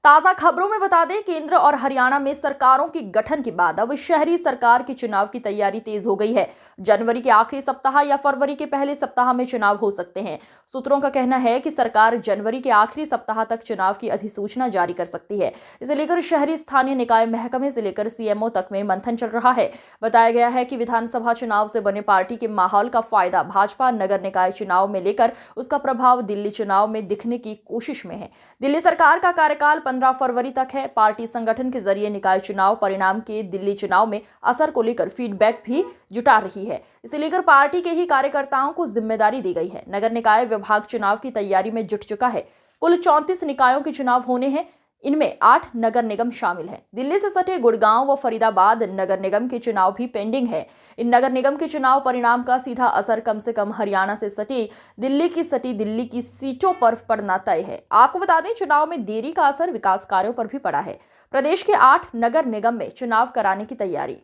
ताजा खबरों में बता दें, केंद्र और हरियाणा में सरकारों के गठन के बाद अब शहरी सरकार के चुनाव की तैयारी तेज हो गई है। जनवरी के आखिरी सप्ताह या फरवरी के पहले सप्ताह में चुनाव हो सकते हैं। सूत्रों का कहना है कि सरकार जनवरी के आखिरी सप्ताह तक चुनाव की अधिसूचना जारी कर सकती है। इसे लेकर शहरी स्थानीय निकाय महकमे से लेकर सीएमओ तक में मंथन चल रहा है। बताया गया है कि विधानसभा चुनाव से बने पार्टी के माहौल का फायदा भाजपा नगर निकाय चुनाव में लेकर उसका प्रभाव दिल्ली चुनाव में दिखने की कोशिश में है। दिल्ली सरकार का कार्यकाल 15 फरवरी तक है। पार्टी संगठन के जरिए निकाय चुनाव परिणाम के दिल्ली चुनाव में असर को लेकर फीडबैक भी जुटा रही है। इसे लेकर पार्टी के ही कार्यकर्ताओं को जिम्मेदारी दी गई है। नगर निकाय विभाग चुनाव की तैयारी में जुट चुका है। कुल 34 निकायों के चुनाव होने हैं। इनमें 8 नगर निगम शामिल हैं। दिल्ली से सटे गुड़गांव व फरीदाबाद नगर निगम के चुनाव भी पेंडिंग है। इन नगर निगम के चुनाव परिणाम का सीधा असर कम से कम हरियाणा से सटी दिल्ली की सीटों पर पड़ना तय है। आपको बता दें, चुनाव में देरी का असर विकास कार्यों पर भी पड़ा है। प्रदेश के 8 नगर निगम में चुनाव कराने की तैयारी।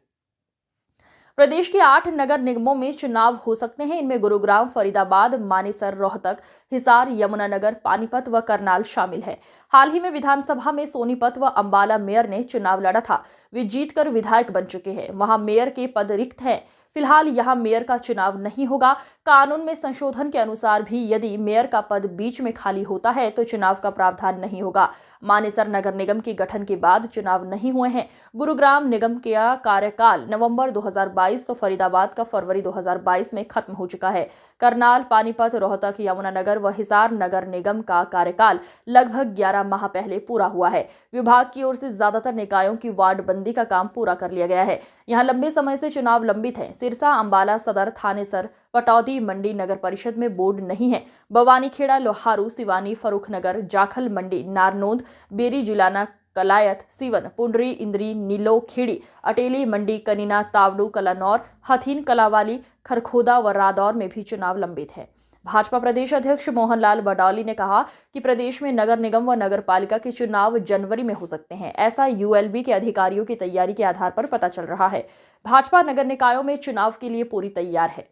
प्रदेश के 8 नगर निगमों में चुनाव हो सकते हैं। इनमें गुरुग्राम, फरीदाबाद, मानेसर, रोहतक, हिसार, यमुनानगर, पानीपत व करनाल शामिल है। हाल ही में विधानसभा में सोनीपत व अंबाला मेयर ने चुनाव लड़ा था। वे जीतकर विधायक बन चुके हैं। वहां मेयर के पद रिक्त हैं। फिलहाल यहां मेयर का चुनाव नहीं होगा। कानून में संशोधन के अनुसार भी यदि मेयर का पद बीच में खाली होता है तो चुनाव का प्रावधान नहीं होगा। मानेसर नगर निगम के गठन के बाद चुनाव नहीं हुए हैं। गुरुग्राम निगम का कार्यकाल नवंबर 2022 तो फरीदाबाद का फरवरी 2022 में खत्म हो चुका है। करनाल, पानीपत, रोहतक, यमुनानगर व हिसार नगर निगम का कार्यकाल लगभग 11 माह पहले पूरा हुआ है। विभाग की ओर से ज्यादातर निकायों की वार्ड बंदी का काम पूरा कर लिया गया है। यहाँ लंबे समय से चुनाव लंबित है। सिरसा, अंबाला, सदर, थानेसर, पटौदी, मंडी नगर परिषद में बोर्ड नहीं है। बवानीखेड़ा, लोहारू, सिवानी, फरुखनगर, जाखल मंडी, नारनौंद, बेरी, जुलाना, कलायत, सीवन, पुंडरी, इंद्री, नीलो, खेड़ी, अटेली मंडी, कनीना, तावड़ू, कलानौर, हथीन, कलावाली, खरखोदा व रादौर में भी चुनाव लंबित है। भाजपा प्रदेश अध्यक्ष मोहनलाल बडौली ने कहा कि प्रदेश में नगर निगम व नगर पालिका के चुनाव जनवरी में हो सकते हैं। ऐसा यूएलबी के अधिकारियों की तैयारी के आधार पर पता चल रहा है। भाजपा नगर निकायों में चुनाव के लिए पूरी तैयार है।